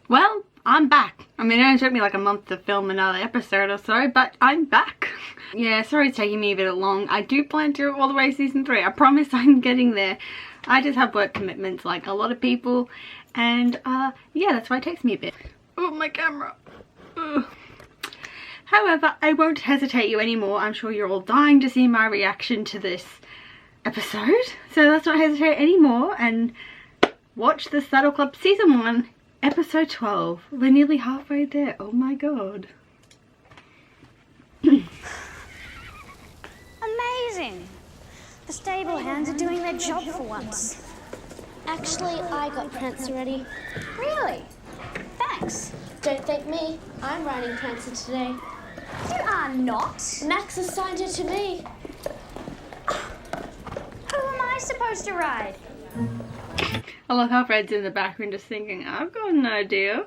Well, I'm back. I mean, it only took me like a month to film another episode or so, but I'm back. Yeah, sorry it's taking me a bit long. I do plan to do it all the way to season 3. I promise I'm getting there. I just have work commitments like a lot of people, and yeah, that's why it takes me a bit. Oh, my camera. Ugh. However, I won't hesitate you anymore. I'm sure you're all dying to see my reaction to this episode, so let's not hesitate anymore and watch the Saddle Club Season 1, Episode 12. We're nearly halfway there. Oh my god. Amazing! The stable hands are doing their job for once. Actually, I got Prancer ready. Really? Thanks. Don't thank me. I'm riding Prancer today. You are not. Max assigned her to me. Who am I supposed to ride? I love how Fred's in the background just thinking, I've got an idea.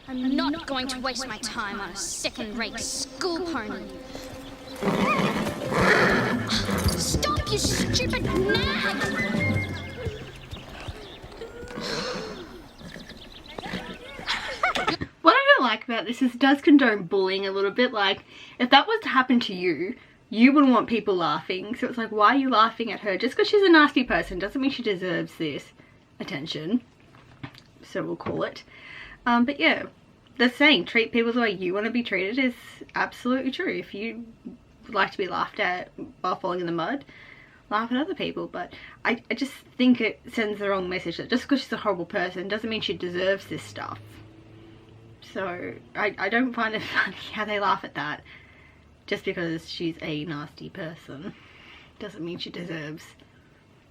I'm not going to waste my time on a second-rate school pony. Stop, you stupid nag! What I don't like about this is it does condone bullying a little bit. Like, if that was to happen to you, you wouldn't want people laughing. So it's like, why are you laughing at her? Just because she's a nasty person doesn't mean she deserves this attention. So we'll call it. But yeah, the saying, treat people the way you want to be treated is absolutely true. If you like to be laughed at while falling in the mud, laugh at other people. But I just think it sends the wrong message that just because she's a horrible person doesn't mean she deserves this stuff. So I don't find it funny how they laugh at that. Just because she's a nasty person doesn't mean she deserves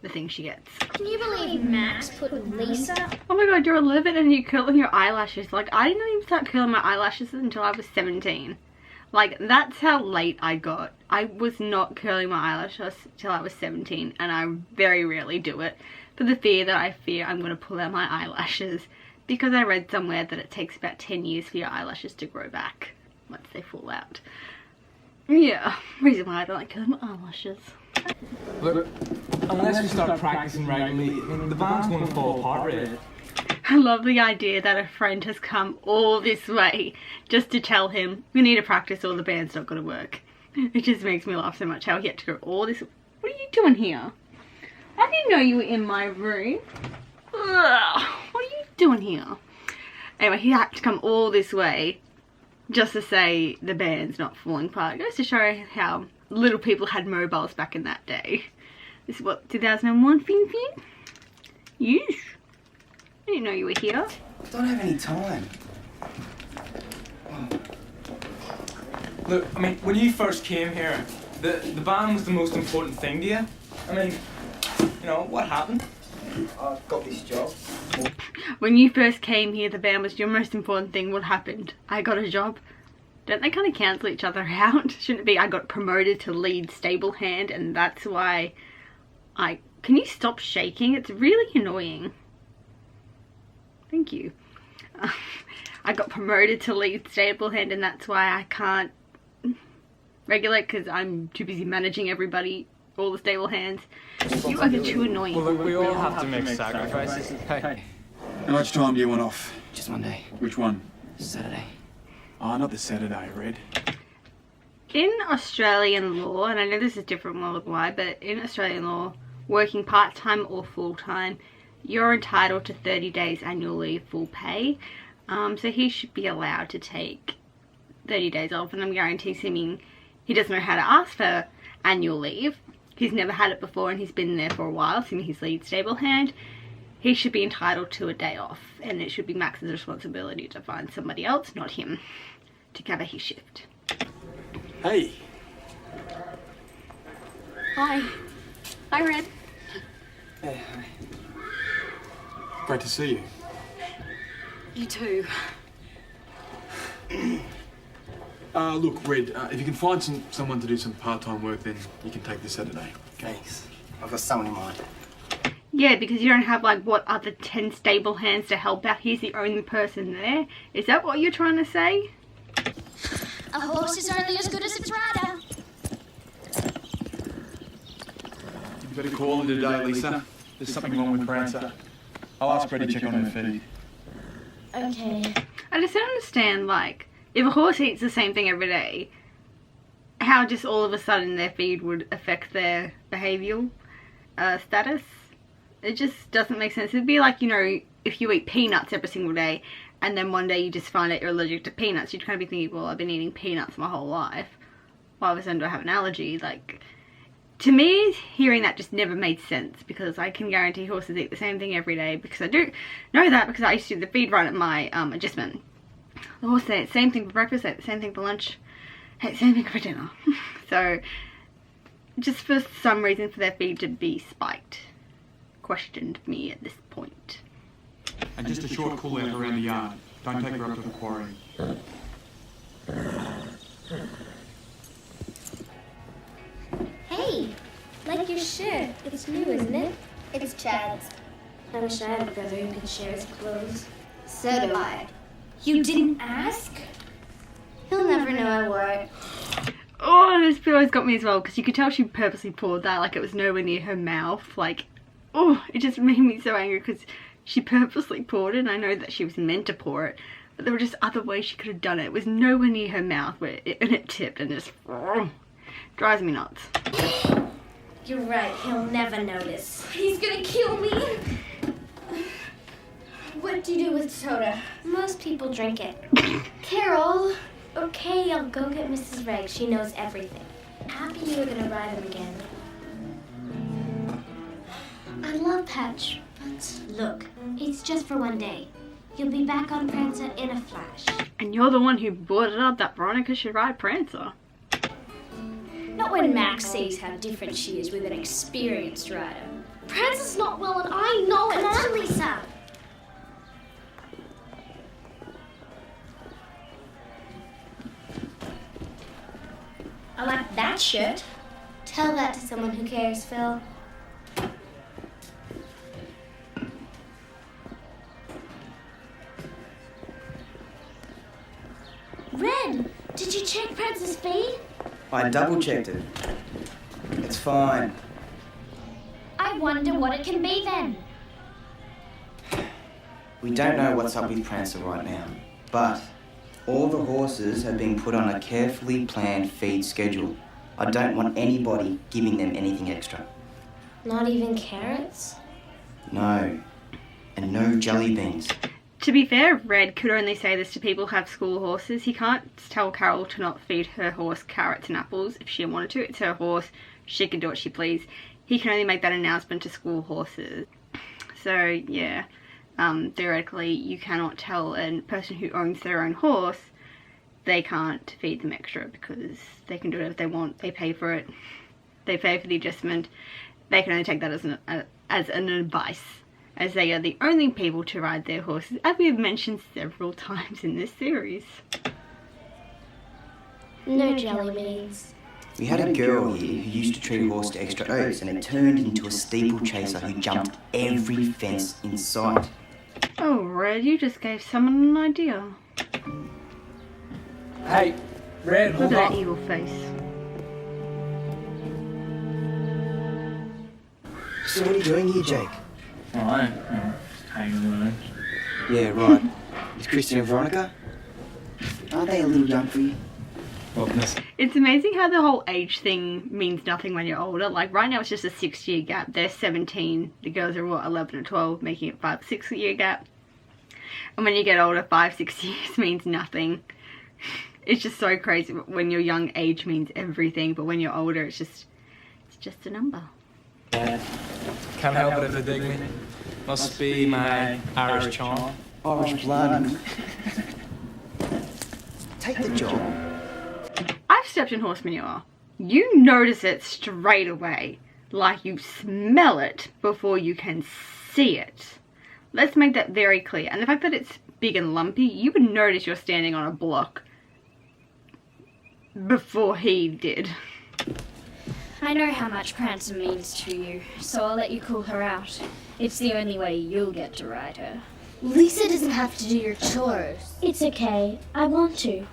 the thing she gets. Can you believe Max put Lisa? Oh my god, you're 11 and you're curling your eyelashes. Like, I didn't even start curling my eyelashes until I was 17. Like, that's how late I got. I was not curling my eyelashes till I was 17, and I very rarely do it for the fear that I fear I'm going to pull out my eyelashes, because I read somewhere that it takes about 10 years for your eyelashes to grow back once they fall out. Yeah, reason why I don't like curling my eyelashes. Look, unless we start practicing regularly, I mean, the band's going to fall apart, really. I love the idea that a friend has come all this way just to tell him we need to practice or the band's not going to work. It just makes me laugh so much how he had to go all this. What are you doing here? I didn't know you were in my room. Ugh, what are you doing here? Anyway, he had to come all this way just to say the band's not falling apart. It goes to show how little people had mobiles back in that day. This is what, 2001, Fin Fin? Yeesh. I didn't know you were here. I don't have any time. Look, I mean, when you first came here, the band was the most important thing to you. I mean, you know, what happened? I got this job. When you first came here, the band was your most important thing. What happened? I got a job. Don't they kind of cancel each other out? Shouldn't it be I got promoted to lead stable hand and that's why I... Can you stop shaking? It's really annoying. Thank you. I got promoted to lead stable hand and that's why I can't regulate because I'm too busy managing everybody, all the stable hands. You are too annoying. Well, look, we all have to make sacrifices. Hey. How much time do you want off? Just one day. Which one? Saturday. Oh, not the Saturday, Red. In Australian law, and I know this is different worldwide, but in Australian law, working part-time or full-time, you're entitled to 30 days annual leave full pay. So he should be allowed to take 30 days off, and I'm guaranteeing he doesn't know how to ask for annual leave. He's never had it before and he's been there for a while, assuming he's lead stable hand. He should be entitled to a day off, and it should be Max's responsibility to find somebody else, not him, to cover his shift. Hey. Hi. Hi, Red. Hey, hi. Great to see you. You too. Look, Red, if you can find someone to do some part-time work, then you can take this Saturday. Okay? Thanks. I've got someone in mind. Yeah, because you don't have like what other 10 stable hands to help out. He's the only person there. Is that what you're trying to say? A horse is only as good as its rider. You better call her today, Lisa. There's something wrong with Prancer. I'll ask Red to check on her feed. Okay. I just don't understand, like, if a horse eats the same thing every day, how just all of a sudden their feed would affect their behavioural status. It just doesn't make sense. It'd be like, you know, if you eat peanuts every single day and then one day you just find out you're allergic to peanuts, you'd kind of be thinking, well, I've been eating peanuts my whole life. Why of a sudden do I have an allergy? Like, to me, hearing that just never made sense, because I can guarantee horses eat the same thing every day, because I do know that because I used to do the feed run at my adjustment. The horse ate the same thing for breakfast, ate the same thing for lunch, ate the same thing for dinner. So, just for some reason for their feed to be spiked questioned me at this point. And just a short call out around the yard. Don't take her up to the quarry. Hey, like your shirt. It's new, isn't it? It's Chad's. I wish I had a brother who could share his clothes. So do I. You didn't ask? He'll never know I wore it. Oh, this bit always got me as well, because you could tell she purposely poured that, like it was nowhere near her mouth. Like, oh, it just made me so angry because she purposely poured it, and I know that she was meant to pour it, but there were just other ways she could have done it. It was nowhere near her mouth, and it tipped, and just drives me nuts. You're right, he'll never notice. He's gonna kill me. What do you do with soda? Most people drink it. Carol. Okay, I'll go get Mrs. Reg. She knows everything. Happy you were gonna ride him again. I love Patch, but look, it's just for one day. You'll be back on Prancer in a flash. And you're the one who brought it up that Veronica should ride Prancer. Not when Max sees how different she is with an experienced rider. Prancer's not well, and I know it. Come on, Lisa. I like that shirt. Tell that to someone who cares, Phil. Red, did you check Prancer's feed? I double checked it. It's fine. I wonder what it can be then. We don't know what's up with Prancer right now, but all the horses have been put on a carefully planned feed schedule. I don't want anybody giving them anything extra. Not even carrots? No. And no jelly beans. To be fair, Red could only say this to people who have school horses. He can't tell Carol to not feed her horse carrots and apples if she wanted to. It's her horse. She can do what she please. He can only make that announcement to school horses. So, yeah. Theoretically, you cannot tell a person who owns their own horse they can't feed them extra, because they can do whatever they want. They pay for it. They pay for the adjustment. They can only take that as an advice, as they are the only people to ride their horses, as we have mentioned several times in this series. No jelly beans. We had a girl here who used to treat a horse to extra oats, and it turned into a steeplechaser who jumped every fence in sight. Oh, Red, you just gave someone an idea. Hey, Red, Look hold at that on. evil face. So what are you doing here, Jake? Oh, hanging around. Yeah, right. Is Christian and Veronica? Aren't they a little young for you? Well, miss. It's amazing how the whole age thing means nothing when you're older. Like, right now it's just a 6-year gap. They're 17. The girls are, what, 11 or 12, making it 5-6 year gap. And when you get older, 5-6 years means nothing. It's just so crazy. When you're young, age means everything. But when you're older, it's just a number. Can't help it if they dig me. Must be my Irish charm. Irish blood. Take the job. I've stepped in horse manure. You notice it straight away. Like you smell it before you can see it. Let's make that very clear. And the fact that it's big and lumpy, you would notice you're standing on a block before he did. I know how much Prancer means to you, so I'll let you call her out. It's the only way you'll get to ride her. Lisa doesn't have to do your chores. It's okay. I want to.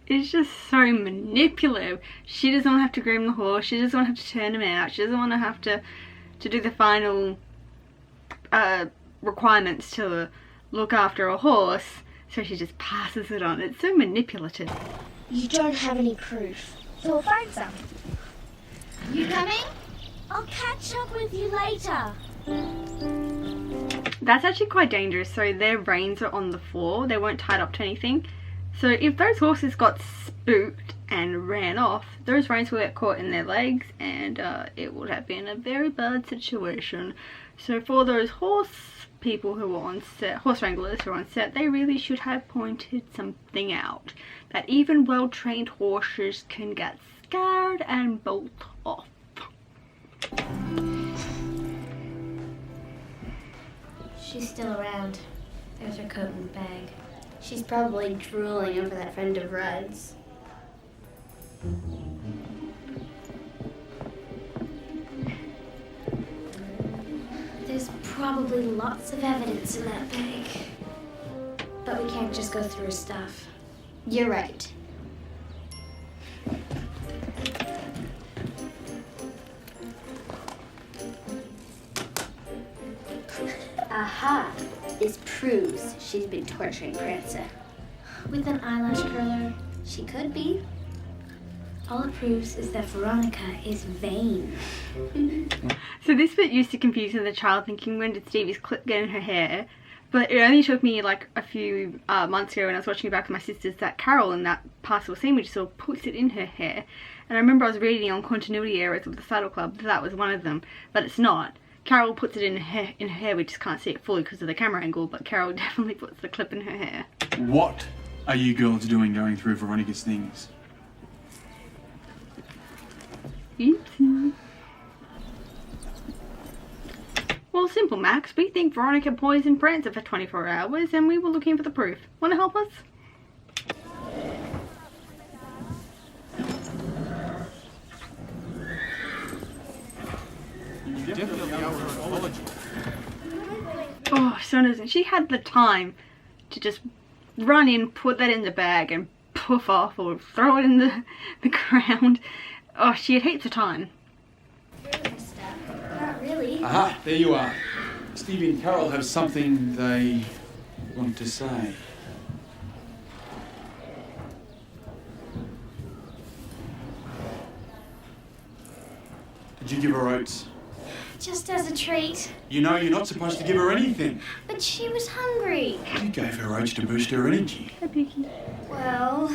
It's just so manipulative. She doesn't want to have to groom the horse. She doesn't want to have to turn him out. She doesn't want to have to do the final requirements to look after a horse, so she just passes it on. It's so manipulative. You don't have any proof. So we'll find some. You coming? I'll catch up with you later. That's actually quite dangerous. So their reins are on the floor. They weren't tied up to anything. So if those horses got spooked and ran off, those reins will get caught in their legs, and it would have been a very bad situation. So for those horse people who were on set, horse wranglers who were on set, they really should have pointed something out. That even well-trained horses can get scared and bolt off. She's still around. There's her coat and bag. She's probably drooling over that friend of Rudd's. There's probably lots of evidence in that bag. But we can't just go through her stuff. You're right. Aha! This proves she's been torturing Prancer. With an eyelash curler, she could be. All it proves is that Veronica is vain. So this bit used to confuse the child, thinking, when did Stevie's clip get in her hair? But it only took me like a few months ago when I was watching it back with my sisters that Carol in that passable scene we just saw puts it in her hair. And I remember I was reading on continuity errors of the Saddle Club that was one of them, but it's not. Carol puts it in her hair, we just can't see it fully because of the camera angle, but Carol definitely puts the clip in her hair. What are you girls doing going through Veronica's things? Oopsie. Well, simple, Max. We think Veronica poisoned Prancer for 24 hours and we were looking for the proof. Want to help us? Oh, so innocent. She had the time to just run in, put that in the bag and poof off, or throw it in the ground. Oh, she had heaps of time. Not really. Aha, there you are. Stevie and Carol have something they want to say. Did you give her oats? Just as a treat. You know you're not supposed to give her anything. But she was hungry. You gave her oats to boost her energy. Hi, Piggy. Well,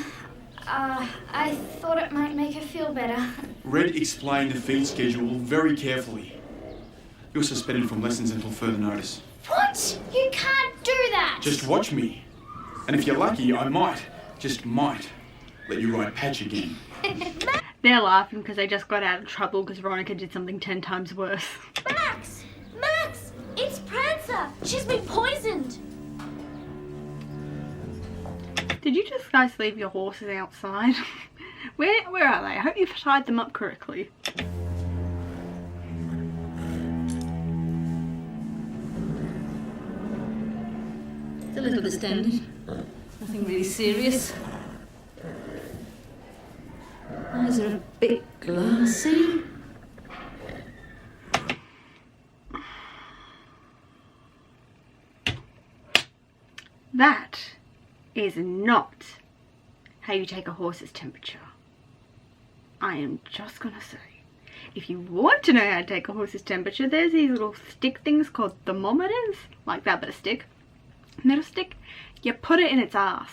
I thought it might make her feel better. Red explained the feed schedule very carefully. You're suspended from lessons until further notice. What? You can't do that! Just watch me. And if you're lucky, I might, just might, let you ride Patch again. They're laughing because they just got out of trouble because Veronica did something 10 times worse. Max! Max! It's Prancer! She's been poisoned! Did you just guys leave your horses outside? Where are they? I hope you've tied them up correctly. It's a little distended. Nothing really serious. Eyes are a bit glassy. That is not how you take a horse's temperature. I am just gonna say, if you want to know how to take a horse's temperature, there's these little stick things called thermometers, like that but a stick, metal stick. You put it in its ass.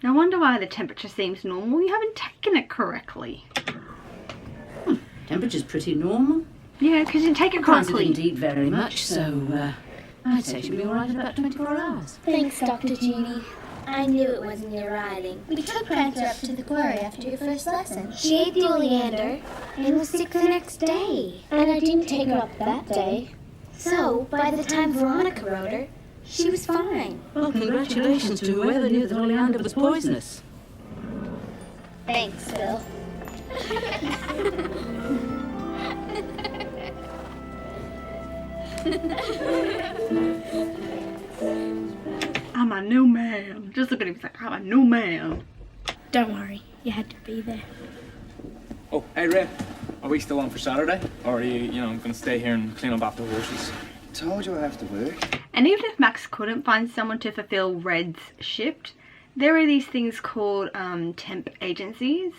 No wonder why the temperature seems normal. You haven't taken it correctly. Temperature's pretty normal. Yeah, because you didn't take it Prancer correctly. didn't eat very much, so I'd say she'll be all right in about 24 hours. Thanks, Dr. Jeannie. I knew it wasn't your riding. We took Prancer up to the quarry after your first lesson. She ate the oleander and was sick the next day. And I didn't take her up that day. So, by the time Veronica rode her, she was fine. Well, congratulations to whoever knew that oleander was poisonous. Thanks, Phil. I'm a new man. Just look at him, he's like, I'm a new man. Don't worry, you had to be there. Oh, hey, Red. Are we still on for Saturday? Or are you, going to stay here and clean up after the horses? told you I have to work. And even if Max couldn't find someone to fulfill Red's shift, there are these things called temp agencies,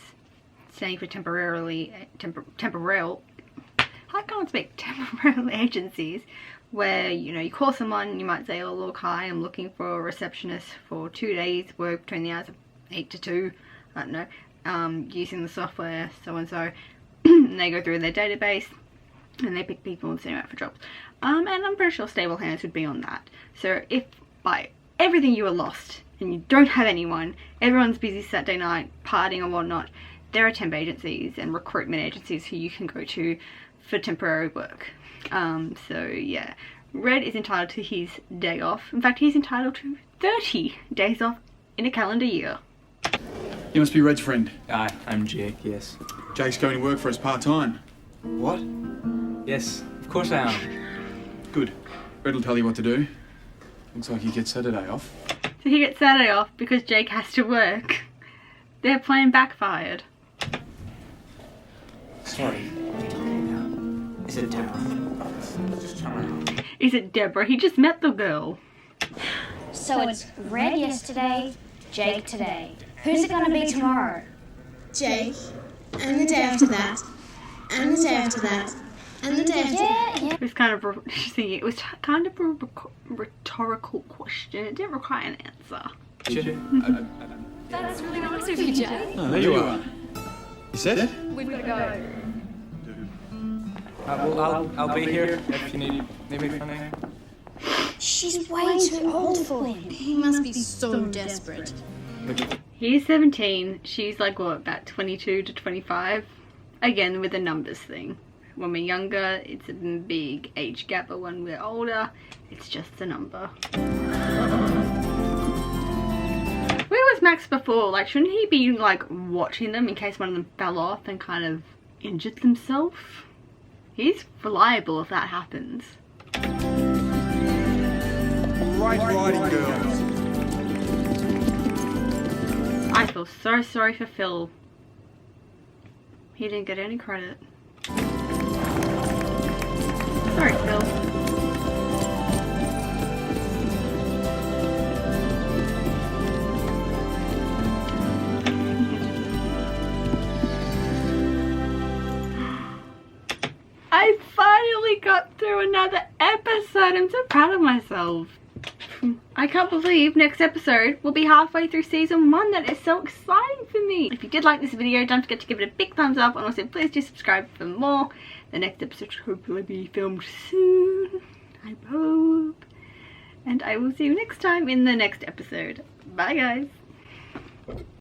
standing for temporal, I can't speak, temporary agencies, where, you know, you call someone and you might say, oh look, hi, I'm looking for a receptionist for 2 days, work between the hours of 8 to 2, I don't know, using the software so and so, and they go through their database and they pick people and send them out for jobs. And I'm pretty sure Stable Hands would be on that. So if by everything you are lost and you don't have anyone, everyone's busy Saturday night partying or whatnot, there are temp agencies and recruitment agencies who you can go to for temporary work. So yeah, Red is entitled to his day off. In fact, he's entitled to 30 days off in a calendar year. You must be Red's friend. Aye, I'm Jake, yes. Jake's going to work for us part-time. What? Yes, of course I am. Good. Red will tell you what to do. Looks like you get Saturday off. So he gets Saturday off because Jake has to work. Their plan backfired. Sorry, what are you talking about? Is it Deborah? Is it Deborah? He just met the girl. So it's Red yesterday, Jake today. Who's it gonna be tomorrow? Jake, and the day after that, and the day after that, and the day after that. Yeah. It was kind of it was kind of a rhetorical question. It didn't require an answer. That's really nice of you, Jake. Oh, there you are. You said it? We've gotta go. Well, I'll be here if you need me for anything. She's way too old for him. He must be so desperate. He's 17. She's like, what, about 22 to 25? Again, with the numbers thing. When we're younger, it's a big age gap, but when we're older, it's just a number. Where was Max before? Like, shouldn't he be, like, watching them in case one of them fell off and kind of injured themselves? He's reliable if that happens. Right riding, girls. I feel so sorry for Phil. He didn't get any credit. Sorry, Phil. I finally got through another episode. I'm so proud of myself. I can't believe next episode will be halfway through season 1. That is so exciting for me. If you did like this video, don't forget to give it a big thumbs up, and also please do subscribe for more. The next episode should hopefully be filmed soon, I hope. And I will see you next time in the next episode. Bye guys.